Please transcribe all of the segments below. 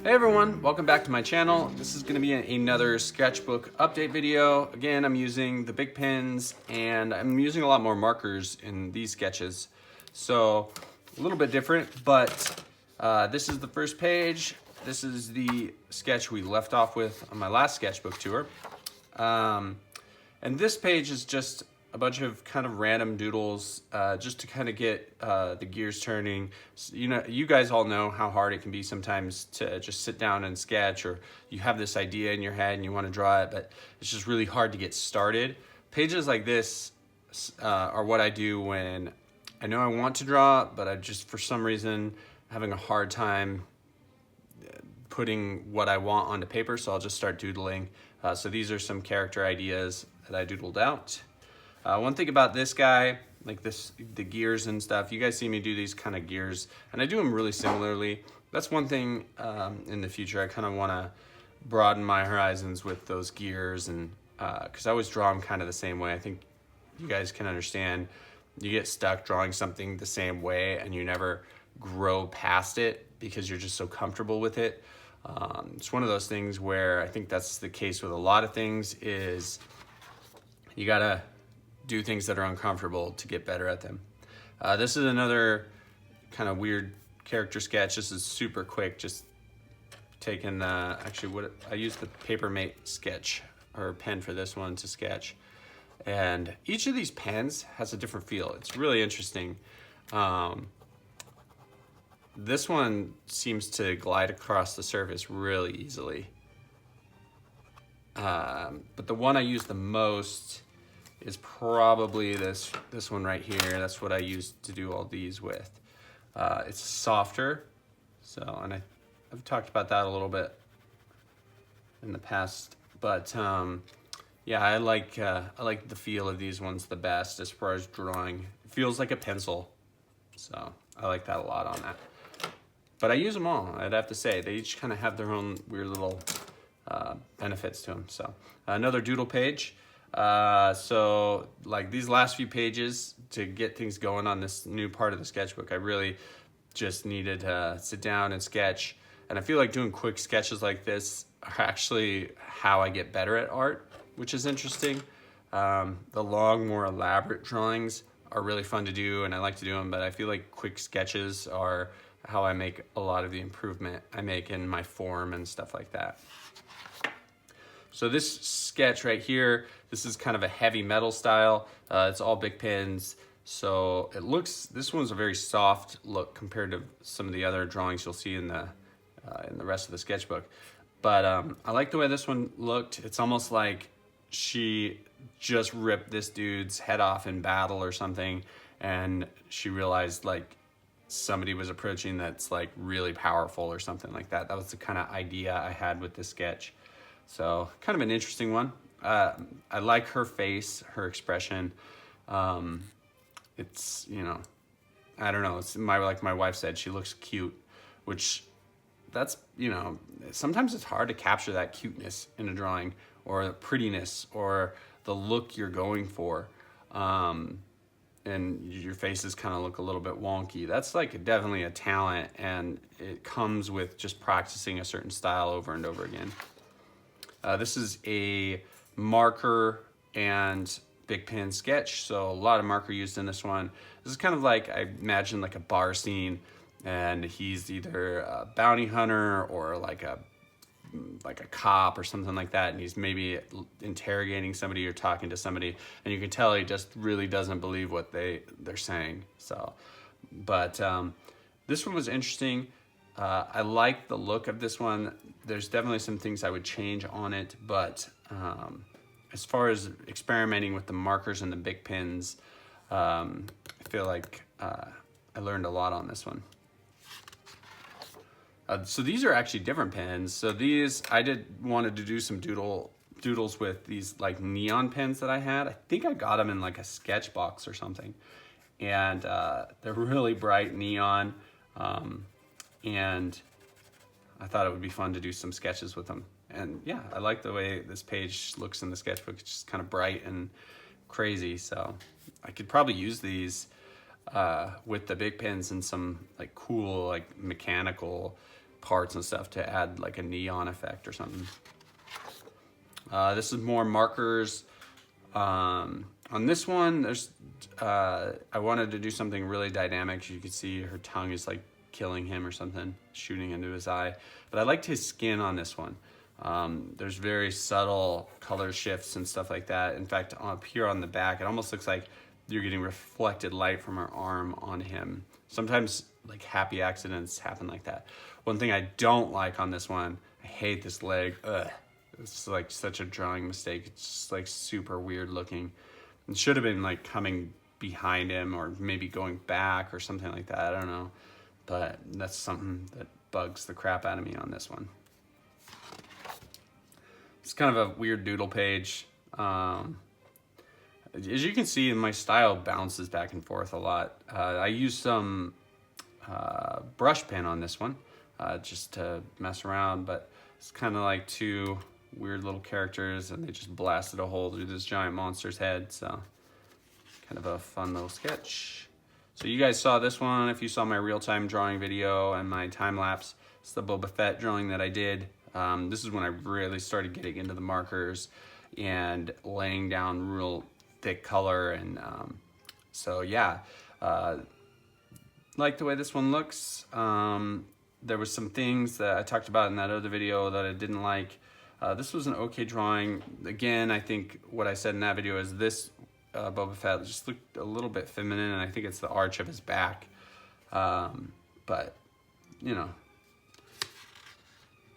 Hey everyone, welcome back to my channel. This is going to be another sketchbook update video. Again, I'm using the big pens and I'm using a lot more markers in these sketches. So a little bit different, but this is the first page. This is the sketch we left off with on my last sketchbook tour. And this page is just a bunch of kind of random doodles just to kind of get the gears turning. So, you guys all know how hard it can be sometimes to just sit down and sketch, or you have this idea in your head and you want to draw it, but it's just really hard to get started. Pages like this are what I do when I know I want to draw, but I just, for some reason, having a hard time putting what I want onto paper, so I'll just start doodling. So these are some character ideas that I doodled out. One thing about this guy, like the gears and stuff, you guys see me do these kind of gears, and I do them really similarly. That's one thing in the future. I kind of want to broaden my horizons with those gears, and because I always draw them kind of the same way. I think you guys can understand. You get stuck drawing something the same way, and you never grow past it because you're just so comfortable with it. It's one of those things where I think that's the case with a lot of things, is you gotta do things that are uncomfortable to get better at them. This is another kind of weird character sketch. This is super quick, just taking actually I used the Papermate sketch or pen for this one to sketch. And each of these pens has a different feel. It's really interesting. This one seems to glide across the surface really easily. But the one I use the most is probably this one right here. That's what I used to do all these with. It's softer, and I've talked about that a little bit in the past, but yeah, I like the feel of these ones the best as far as drawing. It feels like a pencil, so I like that a lot on that. But I use them all, I'd have to say. They each kind of have their own weird little benefits to them. So another doodle page. So like these last few pages, to get things going on this new part of the sketchbook, I really just needed to sit down and sketch. And I feel like doing quick sketches like this are actually how I get better at art, which is interesting. The long, more elaborate drawings are really fun to do, and I like to do them, but I feel like quick sketches are how I make a lot of the improvement I make in my form and stuff like that. So this sketch right here, this is kind of a heavy metal style. It's all big pens. So this one's a very soft look compared to some of the other drawings you'll see in the rest of the sketchbook. But I like the way this one looked. It's almost like she just ripped this dude's head off in battle or something, and she realized like somebody was approaching that's like really powerful or something like that. That was the kind of idea I had with this sketch. So kind of an interesting one. I like her face, her expression. It's, I don't know. It's like my wife said, she looks cute, which that's, sometimes it's hard to capture that cuteness in a drawing, or the prettiness, or the look you're going for. And your faces kind of look a little bit wonky. That's like definitely a talent, and it comes with just practicing a certain style over and over again. This is a marker and big pen sketch, so a lot of marker used in this one. This is kind of like, I imagine like a bar scene, and he's either a bounty hunter or like a cop or something like that, and he's maybe interrogating somebody or talking to somebody, and you can tell he just really doesn't believe what they're saying. So, but this one was interesting. I like the look of this one. There's definitely some things I would change on it, but as far as experimenting with the markers and the big pens, I feel like I learned a lot on this one. So these are actually different pens. So these, wanted to do some doodles with these like neon pens that I had. I think I got them in like a sketch box or something. And they're really bright neon. And I thought it would be fun to do some sketches with them. And yeah, I like the way this page looks in the sketchbook. It's just kind of bright and crazy. So I could probably use these with the big pens and some like cool, like mechanical parts and stuff to add like a neon effect or something. This is more markers. On this one, there's I wanted to do something really dynamic. You can see her tongue is like killing him or something, shooting into his eye. But I liked his skin on this one. There's very subtle color shifts and stuff like that. In fact, up here on the back, it almost looks like you're getting reflected light from her arm on him. Sometimes like happy accidents happen like that. One thing I don't like on this one, I hate this leg. Ugh. It's like such a drawing mistake. It's just like super weird looking. It should have been like coming behind him or maybe going back or something like that. I don't know. But that's something that bugs the crap out of me on this one. It's kind of a weird doodle page. As you can see, my style bounces back and forth a lot. I used some brush pen on this one just to mess around, but it's kind of like two weird little characters and they just blasted a hole through this giant monster's head. So kind of a fun little sketch. So you guys saw this one if you saw my real-time drawing video and my time-lapse. It's the Boba Fett drawing that I did. This is when I really started getting into the markers and laying down real thick color. And so yeah, like the way this one looks. There was some things that I talked about in that other video that I didn't like. This was an okay drawing. Again, I think what I said in that video is this Boba Fett just looked a little bit feminine, and I think it's the arch of his back. But, you know,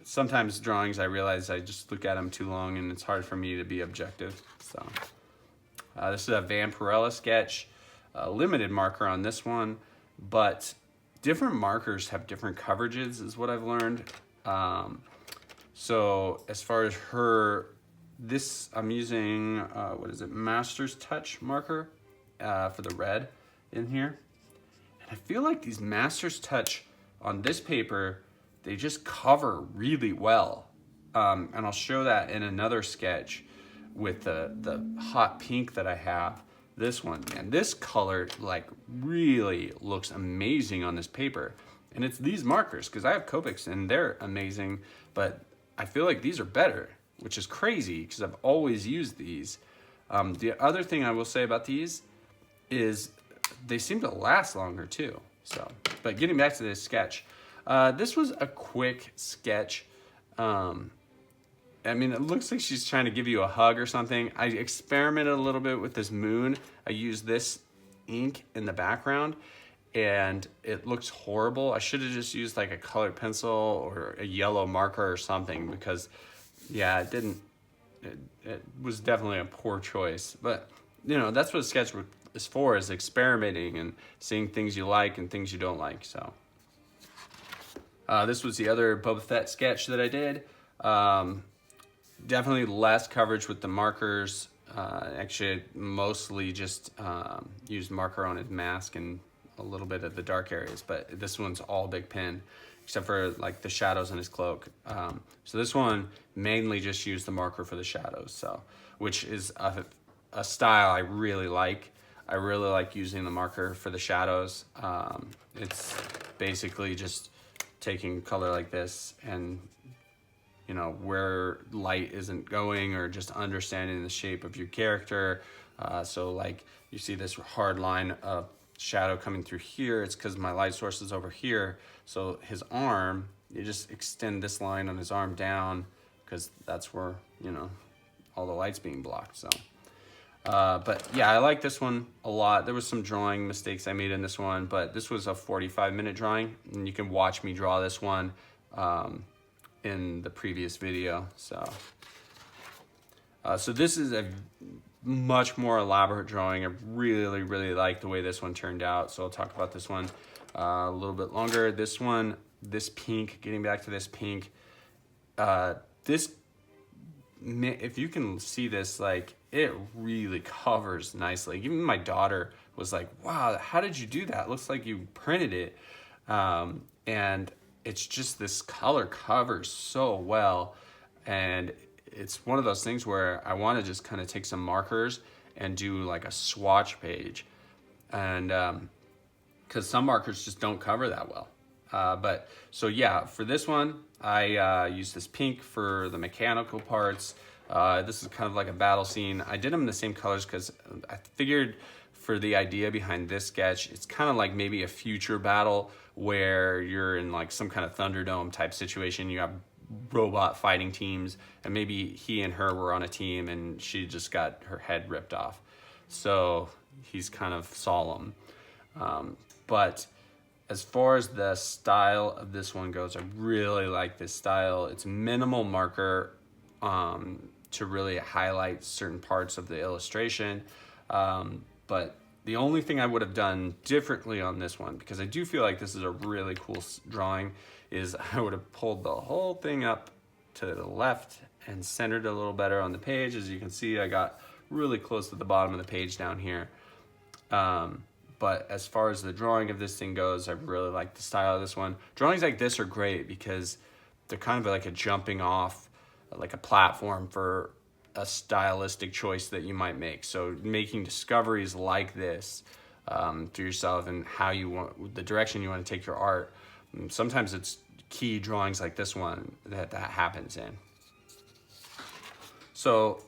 sometimes drawings I realize I just look at them too long and it's hard for me to be objective. So this is a Vampirella Sketch, limited marker on this one, but different markers have different coverages is what I've learned. So as far as this I'm using, what is it, Master's Touch marker for the red in here. And I feel like these Master's Touch on this paper, they just cover really well. And I'll show that in another sketch with the hot pink that I have. This one, and this color like really looks amazing on this paper. And it's these markers, because I have Copics and they're amazing, but I feel like these are better, which is crazy because I've always used these. The other thing I will say about these is they seem to last longer too. So, but getting back to this sketch, this was a quick sketch. I mean, it looks like she's trying to give you a hug or something. I experimented a little bit with this moon. I used this ink in the background and it looks horrible. I should have just used like a colored pencil or a yellow marker or something because yeah, it was definitely a poor choice. But you know, that's what Sketchbook is for, is experimenting and seeing things you like and things you don't like. So this was the other Boba Fett sketch that I did. Definitely less coverage with the markers. Actually, mostly just used marker on his mask and a little bit of the dark areas, but this one's all big pen, except for like the shadows in his cloak. So this one mainly just used the marker for the shadows, so which is a style I really like. I really like using the marker for the shadows. It's basically just taking color like this and, you know, where light isn't going, or just understanding the shape of your character. So like you see this hard line of shadow coming through here, it's because my light source is over here. So his arm, you just extend this line on his arm down because that's where, you know, all the light's being blocked. So but yeah, I like this one a lot. There was some drawing mistakes I made in this one, but this was a 45-minute drawing, and you can watch me draw this one in the previous video. So so this is a much more elaborate drawing. I really, really like the way this one turned out. So I'll talk about this one a little bit longer. This one, this pink, getting back to this pink, this, if you can see this, like, it really covers nicely. Even my daughter was like, wow, how did you do that? Looks like you printed it. And it's just, this color covers so well. And it's one of those things where I want to just kind of take some markers and do like a swatch page. And because some markers just don't cover that well. But so yeah, for this one, I used this pink for the mechanical parts. This is kind of like a battle scene. I did them in the same colors because I figured for the idea behind this sketch, it's kind of like maybe a future battle where you're in like some kind of Thunderdome type situation. You have robot fighting teams, and maybe he and her were on a team and she just got her head ripped off. So he's kind of solemn. But as far as the style of this one goes, I really like this style. It's minimal marker to really highlight certain parts of the illustration. But the only thing I would have done differently on this one, because I do feel like this is a really cool drawing, is I would have pulled the whole thing up to the left and centered it a little better on the page. As you can see, I got really close to the bottom of the page down here. But as far as the drawing of this thing goes, I really like the style of this one. Drawings like this are great because they're kind of like a jumping off, like a platform for a stylistic choice that you might make. So making discoveries like this to yourself and how you want, the direction you want to take your art. Sometimes it's key drawings like this one that happens in. So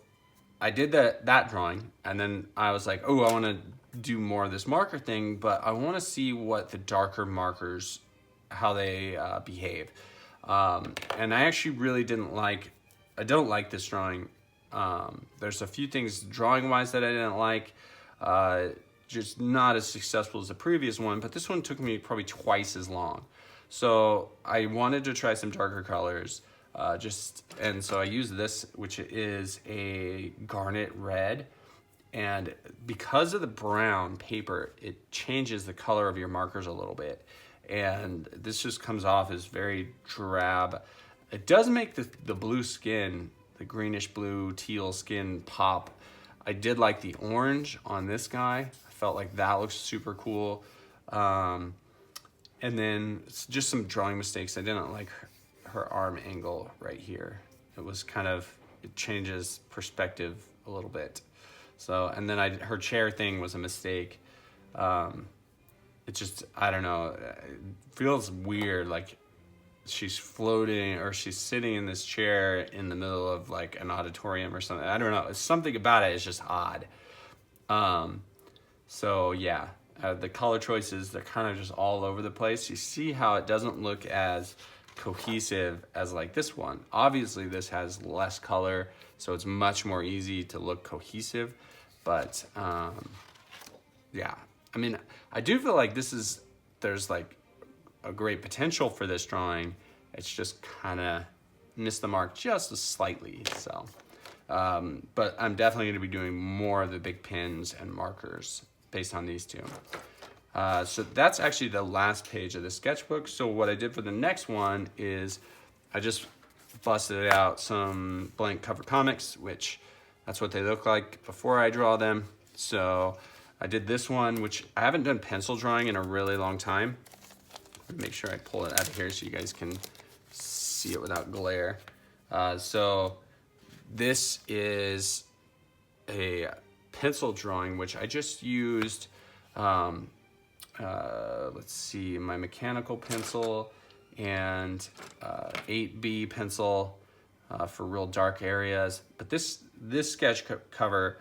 I did that drawing, and then I was like, oh, I want to do more of this marker thing, but I want to see what the darker markers, how they behave. And I actually really don't like this drawing. There's a few things drawing wise that I didn't like, just not as successful as the previous one, but this one took me probably twice as long. So I wanted to try some darker colors, and so I used this, which is a garnet red. And because of the brown paper, it changes the color of your markers a little bit. And this just comes off as very drab. It does make the blue skin, the greenish blue teal skin pop. I did like the orange on this guy. I felt like that looks super cool. And then just some drawing mistakes. I didn't like her arm angle right here. It changes perspective a little bit. So, and then her chair thing was a mistake. It just, I don't know, it feels weird, like she's floating or she's sitting in this chair in the middle of like an auditorium or something. I don't know, something about it is just odd. So yeah, the color choices, they're kind of just all over the place. You see how it doesn't look as cohesive as like this one. Obviously this has less color, so it's much more easy to look cohesive. But yeah, I mean, I do feel like there's like a great potential for this drawing. It's just kind of missed the mark just slightly. So, but I'm definitely going to be doing more of the big pins and markers based on these two. So that's actually the last page of the sketchbook. So what I did for the next one is I just busted out some blank cover comics, which that's what they look like before I draw them. So I did this one, which I haven't done pencil drawing in a really long time. Make sure I pull it out of here so you guys can see it without glare. So this is a pencil drawing, which I just used, let's see, my mechanical pencil and 8B pencil for real dark areas. But this sketch cover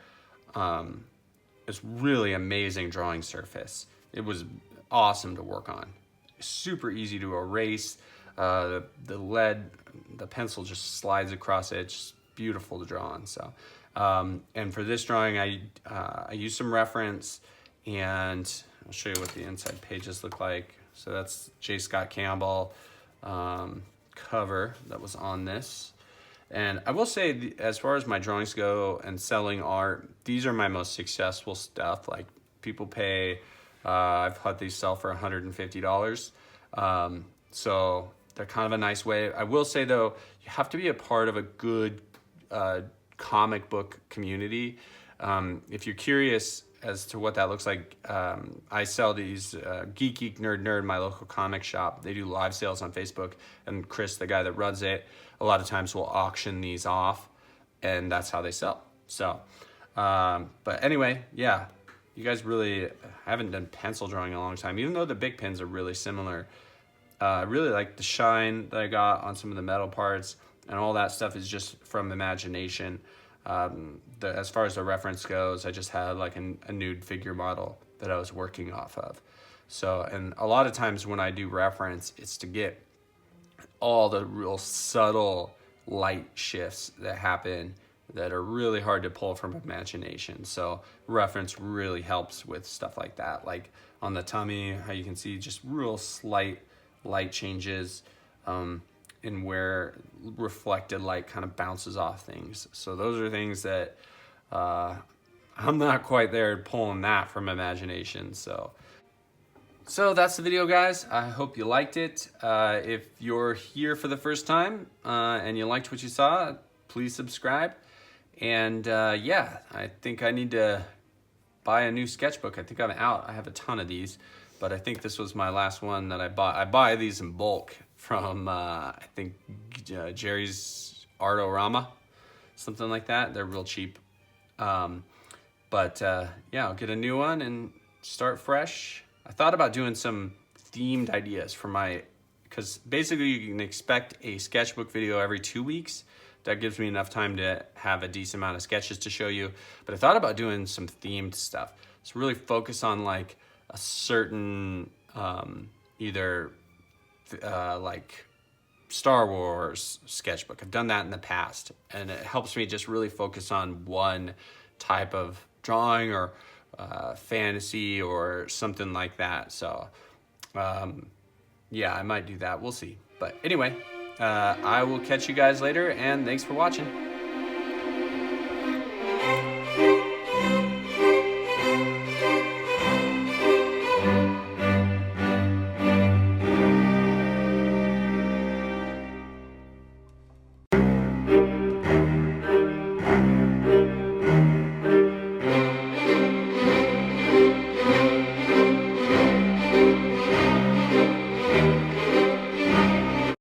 is really amazing drawing surface. It was awesome to work on. Super easy to erase. The pencil just slides across it. It's just beautiful to draw on. So, and for this drawing, I used some reference, and I'll show you what the inside pages look like. So that's J. Scott Campbell cover that was on this. And I will say, as far as my drawings go and selling art, these are my most successful stuff. Like, people pay, I've had these sell for $150. So they're kind of a nice way. I will say though, you have to be a part of a good comic book community. If you're curious as to what that looks like, I sell these Geek Nerd, my local comic shop. They do live sales on Facebook, and Chris, the guy that runs it, a lot of times will auction these off, and that's how they sell. So, but anyway, yeah, you guys really haven't done pencil drawing in a long time, even though the big pins are really similar. I really like the shine that I got on some of the metal parts, and all that stuff is just from imagination. As far as the reference goes, I just had like a nude figure model that I was working off of. So, and a lot of times when I do reference, it's to get all the real subtle light shifts that happen that are really hard to pull from imagination. So reference really helps with stuff like that. Like on the tummy, how you can see just real slight light changes in where reflected light kind of bounces off things. So those are things that I'm not quite there pulling that from imagination. So that's the video, guys. I hope you liked it. If you're here for the first time and you liked what you saw, please subscribe. And yeah, I think I need to buy a new sketchbook. I think I'm out. I have a ton of these, but I think this was my last one that I bought. I buy these in bulk from, I think, Jerry's Artorama, something like that. They're real cheap. But yeah, I'll get a new one and start fresh. I thought about doing some themed ideas for because basically you can expect a sketchbook video every 2 weeks. That gives me enough time to have a decent amount of sketches to show you. But I thought about doing some themed stuff. So really focus on like a certain, either like Star Wars sketchbook. I've done that in the past, and it helps me just really focus on one type of drawing or fantasy or something like that. So yeah, I might do that. We'll see. But anyway, I will catch you guys later, and thanks for watching.